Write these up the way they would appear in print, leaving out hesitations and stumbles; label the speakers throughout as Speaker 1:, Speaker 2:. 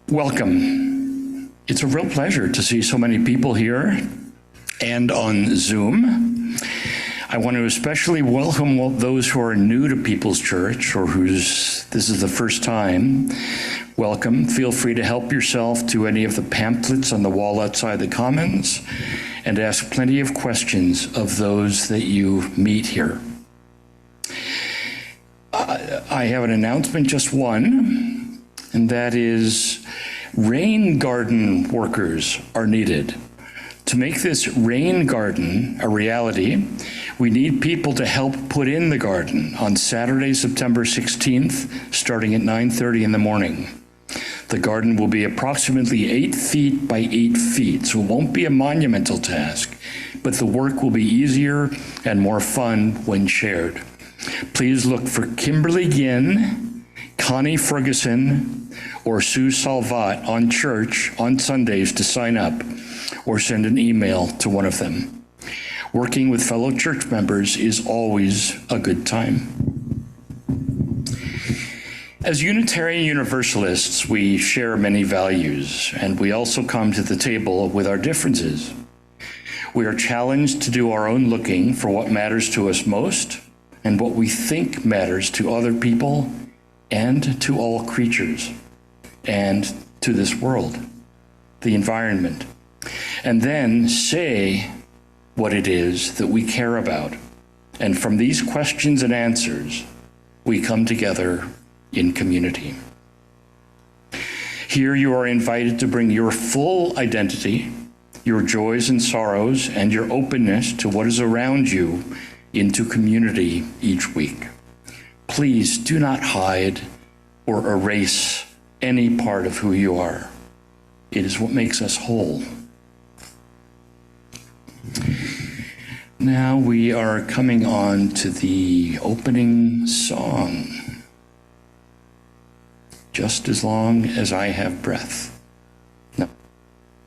Speaker 1: Welcome. It's a real pleasure to see so many people here and on Zoom. I want to especially welcome those who are new to People's Church or whose this is the first time. Welcome. Feel free to help yourself to any of the pamphlets on the wall outside the Commons and ask plenty of questions of those that you meet here. I have an announcement, just one, and that is rain garden workers are needed. To make this rain garden a reality, we need people to help put in the garden on Saturday, September 16th, starting at 9:30 in the morning. The garden will be approximately 8 feet by 8 feet, so it won't be a monumental task, but the work will be easier and more fun when shared. Please look for Kimberly Ginn, Connie Ferguson, or Sue Salvat on church on Sundays to sign up, or send an email to one of them. Working with fellow church members is always a good time. As Unitarian Universalists, we share many values, and we also come to the table with our differences. We are challenged to do our own looking for what matters to us most and what we think matters to other people and to all creatures and to this world, the environment, and then say what it is that we care about. And from these questions and answers, we come together in community. Here you are invited to bring your full identity, your joys and sorrows, and your openness to what is around you into community each week. Please do not hide or erase any part of who you are. It is what makes us whole. Now we are coming on to the opening song. Just as long as I have breath. No.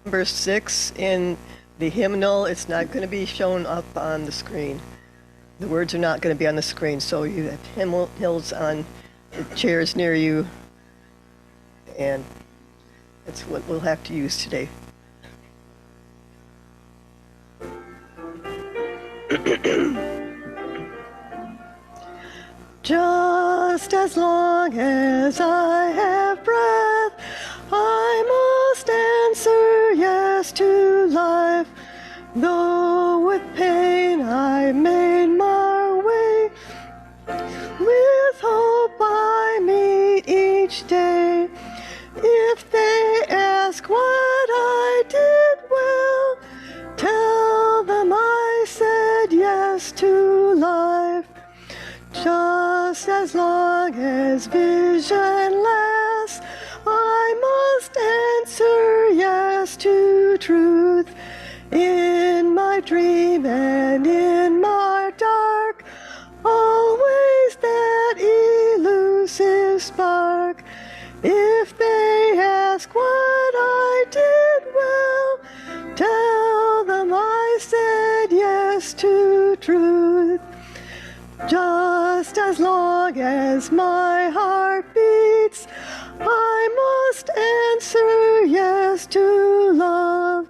Speaker 2: Number 6 in the hymnal, it's not going to be shown up on the screen. The words are not going to be on the screen, so you have hymnals on the chairs near you, and that's what we'll have to use today. Just as long as I have breath, I must answer yes to life. Though with pain I made my way, with hope I meet each day. If they ask what I did well, tell them I said yes to life. Just as long as vision lasts, I must answer yes to truth. In my dream and in my dark, always that elusive spark. If they ask what I did well, tell them I said yes to truth. Just as long as my heart beats, I must answer yes to love.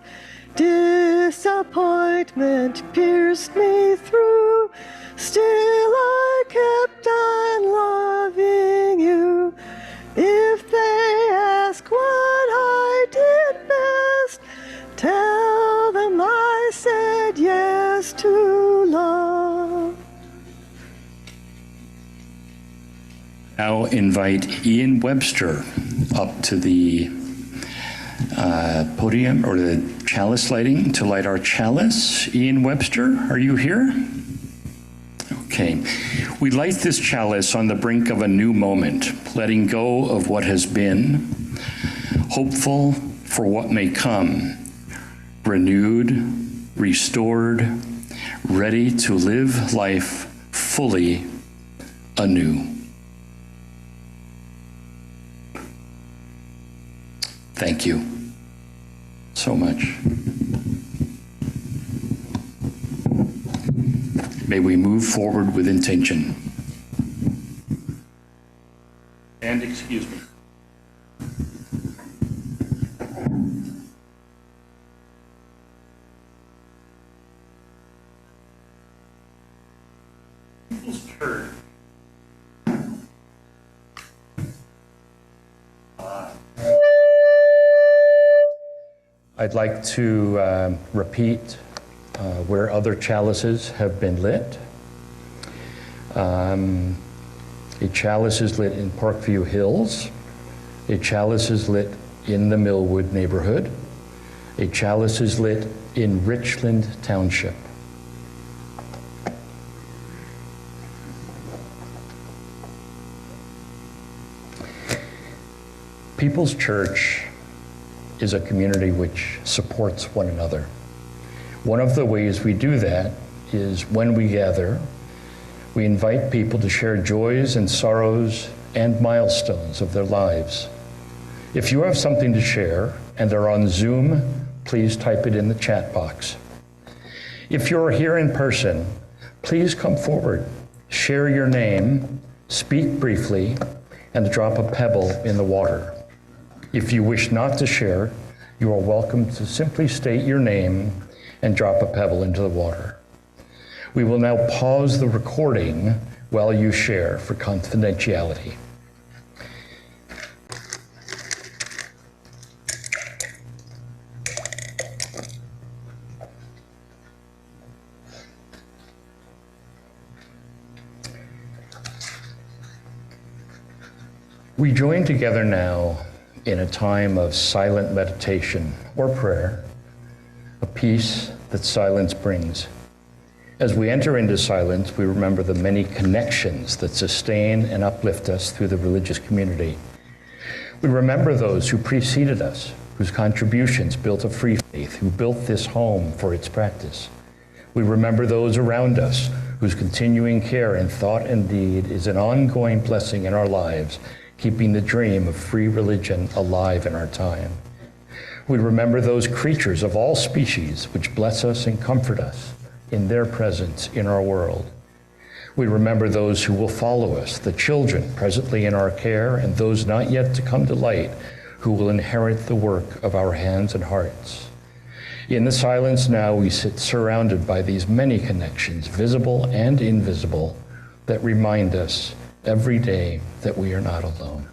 Speaker 2: Disappointment pierced me through, still I kept on loving you. If they ask what I did best, tell them I said yes to love.
Speaker 1: Now invite Ian Webster up to the podium or the chalice lighting to light our chalice. Ian Webster, are you here? Okay. We light this chalice on the brink of a new moment, letting go of what has been, hopeful for what may come, renewed, restored, ready to live life fully anew. Thank you so much. May we move forward with intention. And excuse me. I'd like to repeat where other chalices have been lit. A chalice is lit in Parkview Hills. A chalice is lit in the Millwood neighborhood. A chalice is lit in Richland Township. People's Church is a community which supports one another. One of the ways we do that is when we gather, we invite people to share joys and sorrows and milestones of their lives. If you have something to share and are on Zoom, please type it in the chat box. If you're here in person, please come forward, share your name, speak briefly, and drop a pebble in the water. If you wish not to share, you are welcome to simply state your name and drop a pebble into the water. We will now pause the recording while you share for confidentiality. We join together now in a time of silent meditation or prayer, a peace that silence brings. As we enter into silence, we remember the many connections that sustain and uplift us through the religious community. We remember those who preceded us, whose contributions built a free faith, who built this home for its practice. We remember those around us, whose continuing care in thought and deed is an ongoing blessing in our lives, keeping the dream of free religion alive in our time. We remember those creatures of all species which bless us and comfort us in their presence in our world. We remember those who will follow us, the children presently in our care and those not yet to come to light, who will inherit the work of our hands and hearts. In the silence now, we sit surrounded by these many connections, visible and invisible, that remind us every day that we are not alone.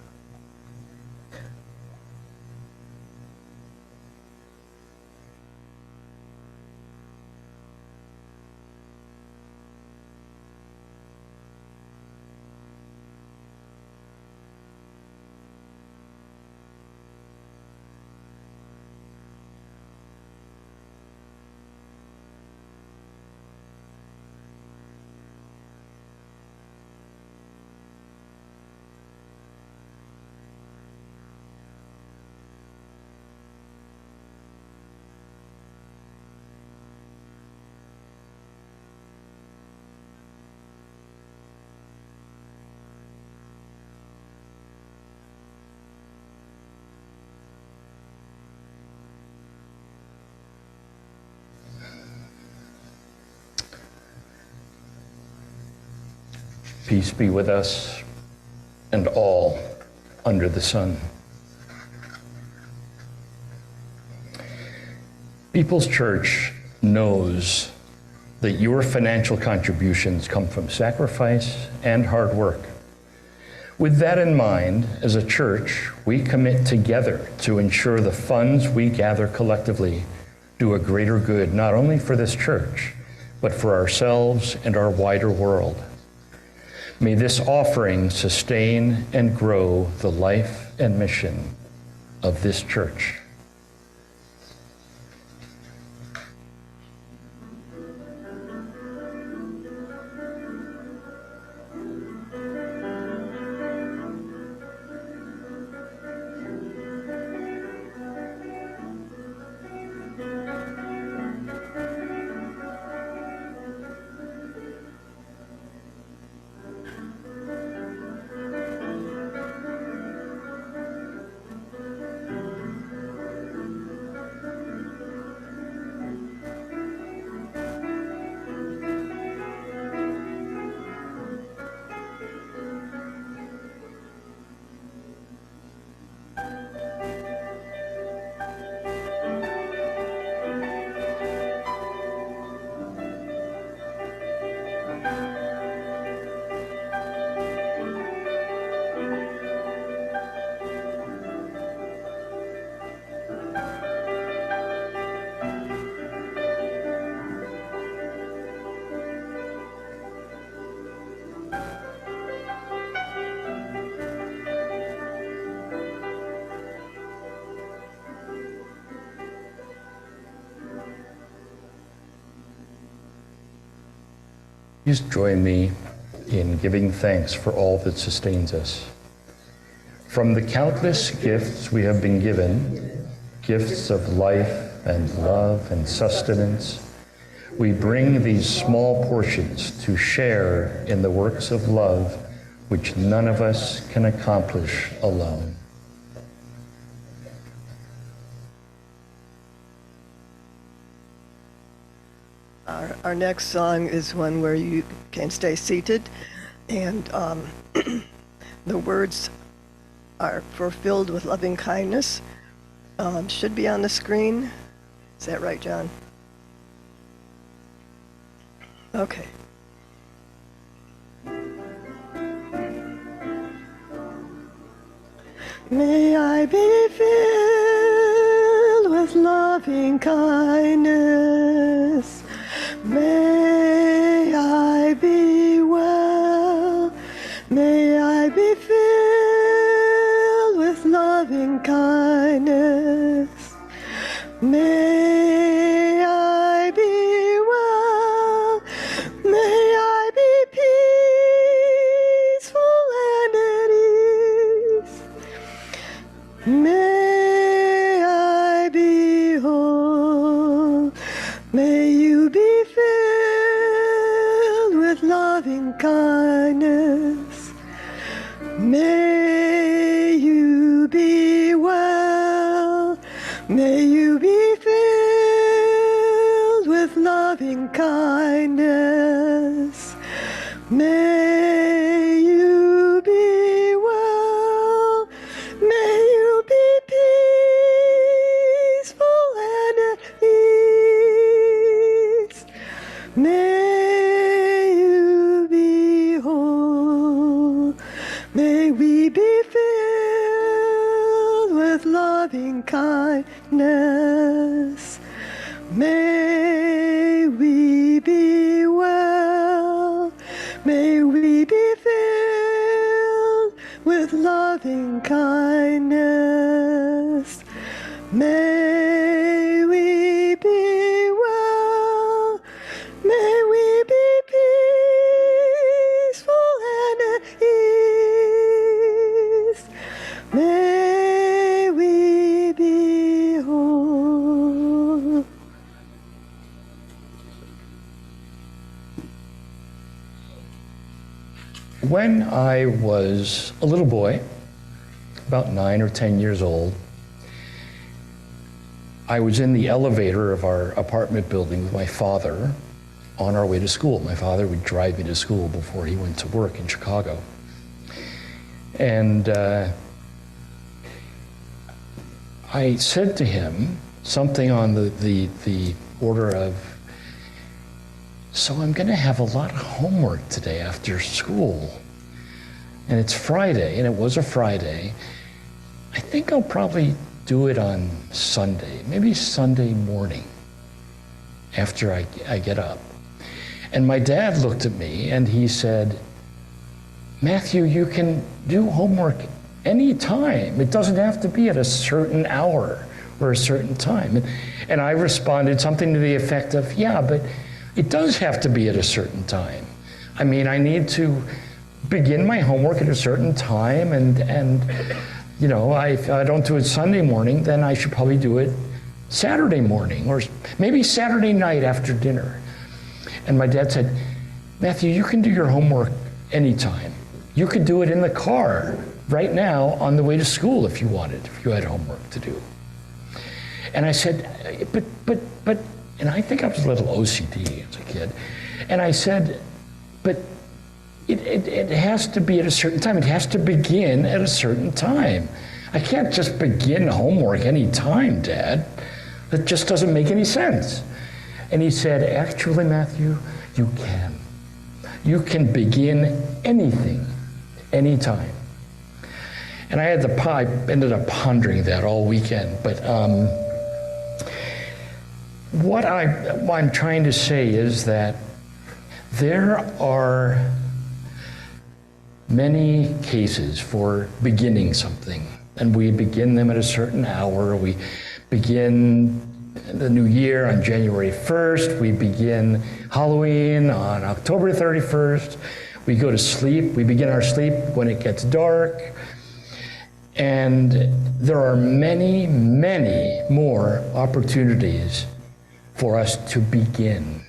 Speaker 1: Peace be with us and all under the sun. People's Church knows that your financial contributions come from sacrifice and hard work. With that in mind, as a church, we commit together to ensure the funds we gather collectively do a greater good, not only for this church, but for ourselves and our wider world. May this offering sustain and grow the life and mission of this church. Please join me in giving thanks for all that sustains us. From the countless gifts we have been given, gifts of life and love and sustenance, we bring these small portions to share in the works of love which none of us can accomplish alone.
Speaker 2: Our next song is one where you can stay seated, and the words are fulfilled with loving kindness. Should be on the screen. Is that right, John? Okay. May I be filled with loving kindness. May I be well. May I be filled with loving kindness. May I be well. May I be peaceful and at ease. May I be whole. May you be filled with loving kindness. May you be well. May you be filled with loving kindness. May you be well. May you be peaceful and at ease. May you be whole. May we be filled with loving kindness. May we be well. May we be filled with loving kindness. May we be well. May we be peaceful and at ease. May we be whole.
Speaker 1: When I was a little boy, about 9 or 10 years old, I was in the elevator of our apartment building with my father on our way to school. My father would drive me to school before he went to work in Chicago. And I said to him something on the order of, so I'm going to have a lot of homework today after school. And it's Friday, and it was a Friday. I think I'll probably do it on Sunday, maybe Sunday morning after I get up. And my dad looked at me and he said, Matthew, you can do homework anytime. It doesn't have to be at a certain hour or a certain time. And I responded something to the effect of, yeah, but it does have to be at a certain time. I mean, I need to begin my homework at a certain time, and you know, if I don't do it Sunday morning, then I should probably do it Saturday morning, or maybe Saturday night after dinner. And my dad said, Matthew, you can do your homework anytime. You could do it in the car right now on the way to school if you wanted, if you had homework to do. And I said, but, and I think I was a little OCD as a kid. And I said, but it has to be at a certain time. It has to begin at a certain time. I can't just begin homework any time, Dad. That just doesn't make any sense. And he said, actually, Matthew, you can. You can begin anything, anytime. And I ended up pondering that all weekend. But what I'm trying to say is that there are many cases for beginning something, and we begin them at a certain hour. We begin the new year on January 1st. We begin Halloween on October 31st. We go to sleep. We begin our sleep when it gets dark. And there are many, many more opportunities for us to begin.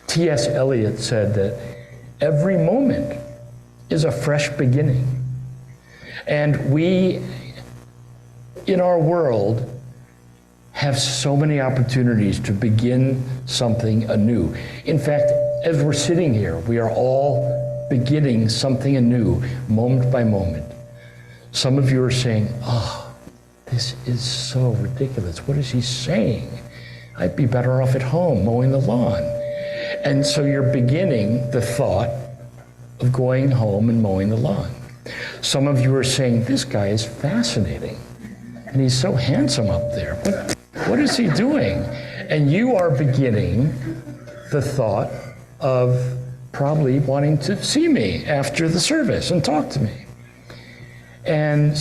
Speaker 1: T.S. Eliot said that every moment is a fresh beginning. And we, in our world, have so many opportunities to begin something anew. In fact, as we're sitting here, we are all beginning something anew, moment by moment. Some of you are saying, oh, this is so ridiculous. What is he saying? I'd be better off at home mowing the lawn. And so you're beginning the thought of going home and mowing the lawn. Some of you are saying, this guy is fascinating. And he's so handsome up there. What is he doing? And you are beginning the thought of probably wanting to see me after the service and talk to me. And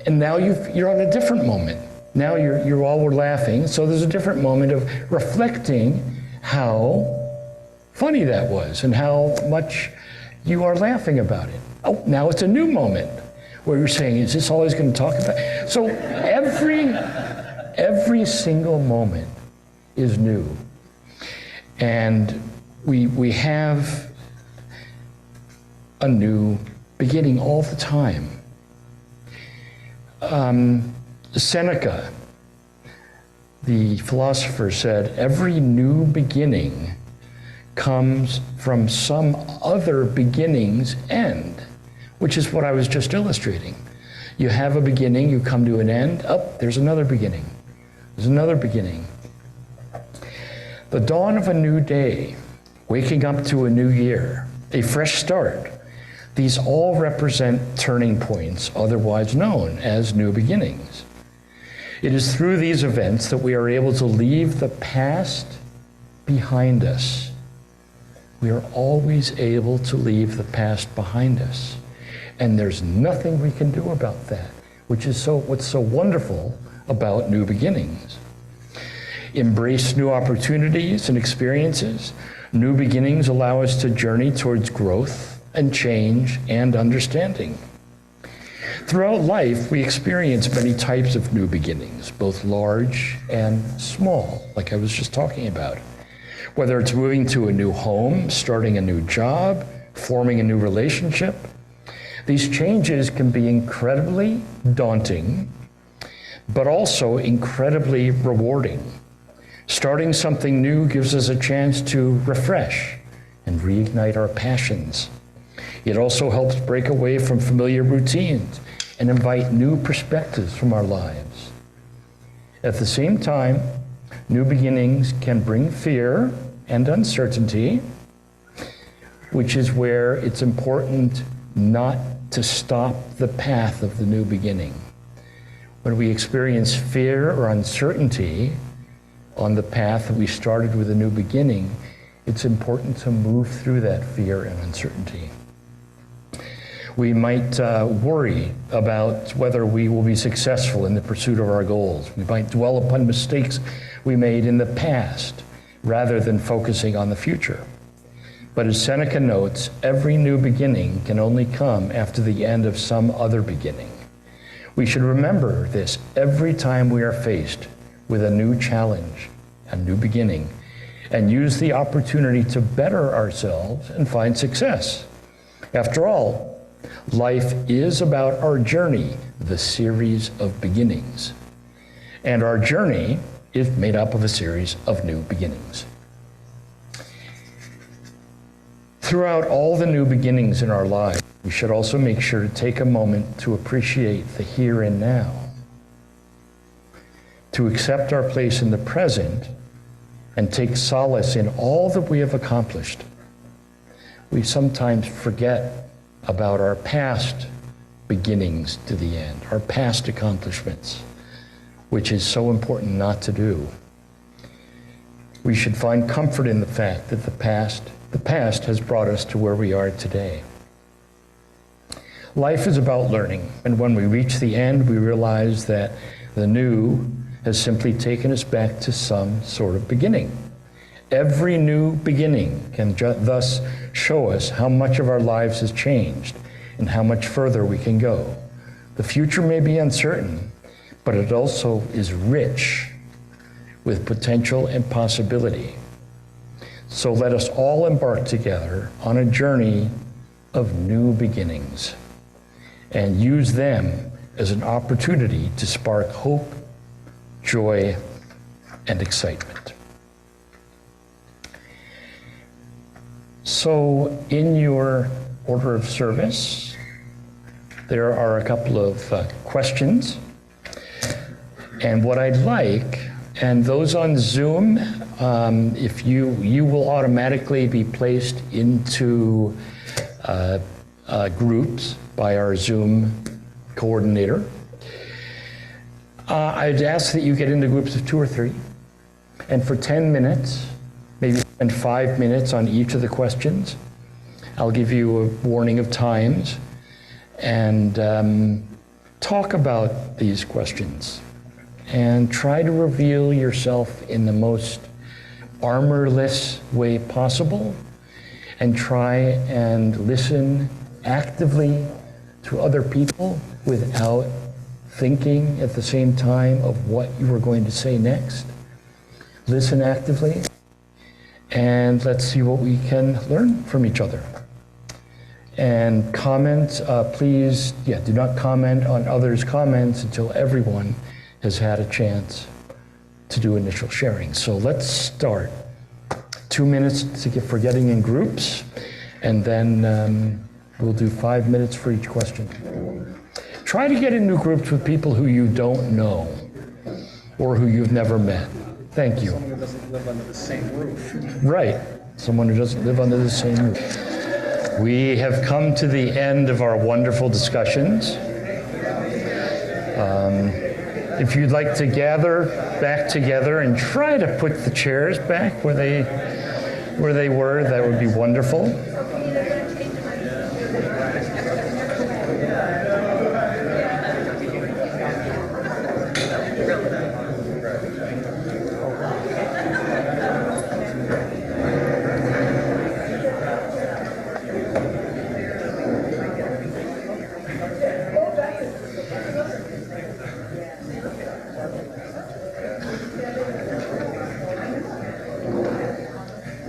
Speaker 1: now you're on a different moment. Now you're all were laughing, so there's a different moment of reflecting how funny that was and how much you are laughing about it. Oh, now it's a new moment where you're saying, is this all he's going to talk about? So every single moment is new. And we have a new beginning all the time. Seneca, the philosopher, said, every new beginning comes from some other beginning's end, which is what I was just illustrating. You have a beginning, you come to an end, there's another beginning. There's another beginning. The dawn of a new day, waking up to a new year, a fresh start. These all represent turning points, otherwise known as new beginnings. It is through these events that we are able to leave the past behind us. We are always able to leave the past behind us. And there's nothing we can do about that, which is what's so wonderful about new beginnings. Embrace new opportunities and experiences. New beginnings allow us to journey towards growth and change and understanding. Throughout life, we experience many types of new beginnings, both large and small, like I was just talking about. Whether it's moving to a new home, starting a new job, forming a new relationship, these changes can be incredibly daunting, but also incredibly rewarding. Starting something new gives us a chance to refresh and reignite our passions. It also helps break away from familiar routines and invite new perspectives from our lives. At the same time, new beginnings can bring fear and uncertainty, which is where it's important not to stop the path of the new beginning. When we experience fear or uncertainty on the path that we started with a new beginning, it's important to move through that fear and uncertainty. We might worry about whether we will be successful in the pursuit of our goals. We might dwell upon mistakes we made in the past rather than focusing on the future. But as Seneca notes, every new beginning can only come after the end of some other beginning. We should remember this every time we are faced with a new challenge, a new beginning, and use the opportunity to better ourselves and find success. After all, life is about our journey, the series of beginnings. And our journey is made up of a series of new beginnings. Throughout all the new beginnings in our lives, we should also make sure to take a moment to appreciate the here and now, to accept our place in the present, and take solace in all that we have accomplished. We sometimes forget about our past beginnings to the end, our past accomplishments, which is so important not to do. We should find comfort in the fact that the past has brought us to where we are today. Life is about learning, and when we reach the end, we realize that the new has simply taken us back to some sort of beginning. Every new beginning can thus show us how much of our lives has changed and how much further we can go. The future may be uncertain, but it also is rich with potential and possibility. So let us all embark together on a journey of new beginnings and use them as an opportunity to spark hope, joy, and excitement. So in your order of service, there are a couple of questions. And what I'd like, and those on Zoom, if you will automatically be placed into groups by our Zoom coordinator. I'd ask that you get into groups of 2 or 3, and for 10 minutes, maybe spend 5 minutes on each of the questions. I'll give you a warning of times, and talk about these questions, and try to reveal yourself in the most armorless way possible, and try and listen actively to other people without thinking at the same time of what you are going to say next. Listen actively, and let's see what we can learn from each other. And comment, please, do not comment on others' comments until everyone has had a chance to do initial sharing. So let's start. 2 minutes for getting in groups, and then we'll do 5 minutes for each question. Try to get into groups with people who you don't know or who you've never met. Thank you.
Speaker 3: Someone who doesn't live under the same roof.
Speaker 1: Right, someone who doesn't live under the same roof. We have come to the end of our wonderful discussions. If you'd like to gather back together and try to put the chairs back where they were, that would be wonderful.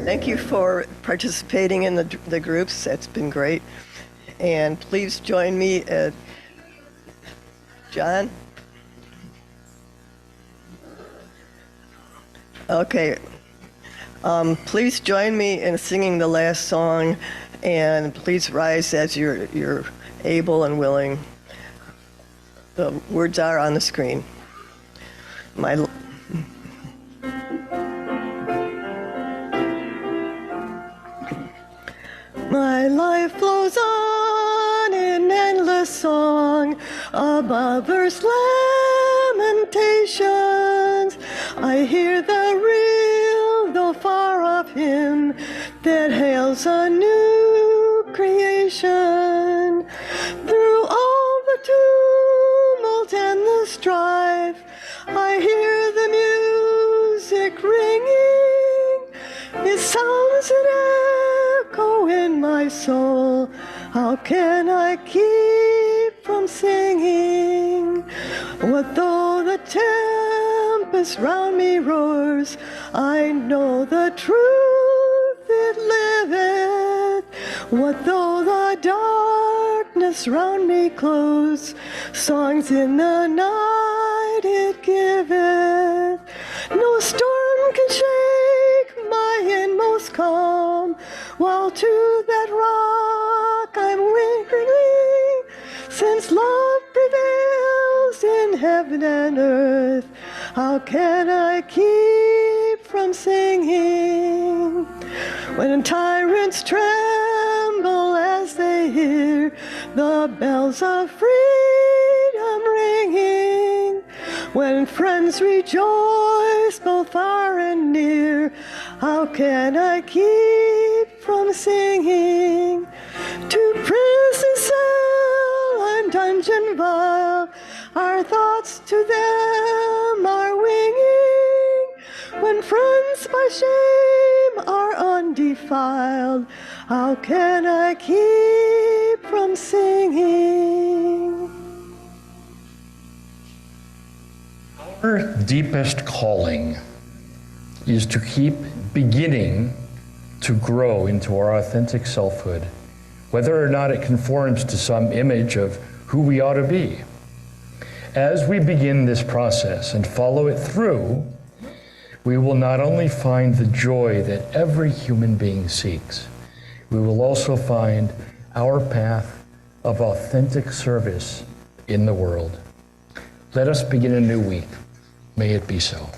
Speaker 2: Thank you for participating in the groups. That's been great. And please join me at John. Okay. Please join me in singing the last song, and please rise as you're able and willing. The words are on the screen. My life flows on in endless song above earth's lamentations. I hear the real, though far off hymn that hails a new creation. Through all the tumult and the strife, I hear the music ringing. It sounds an echo in my soul. How can I keep from singing? What though the tempest round me roars, I know the truth it liveth. What though the darkness round me close, songs in the night it giveth. No storm can shake my inmost calm, while to that rock I'm clinging. Since love prevails in heaven and earth, how can I keep from singing? When tyrants tremble as they hear the bells of freedom ringing, when friends rejoice both far and near, how can I keep from singing? To prison cell and dungeon vile, our thoughts to them are winging. When friends by shame are undefiled, how can I keep from singing?
Speaker 1: Our deepest calling is to keep beginning to grow into our authentic selfhood, whether or not it conforms to some image of who we ought to be. As we begin this process and follow it through, we will not only find the joy that every human being seeks, we will also find our path of authentic service in the world. Let us begin a new week. May it be so.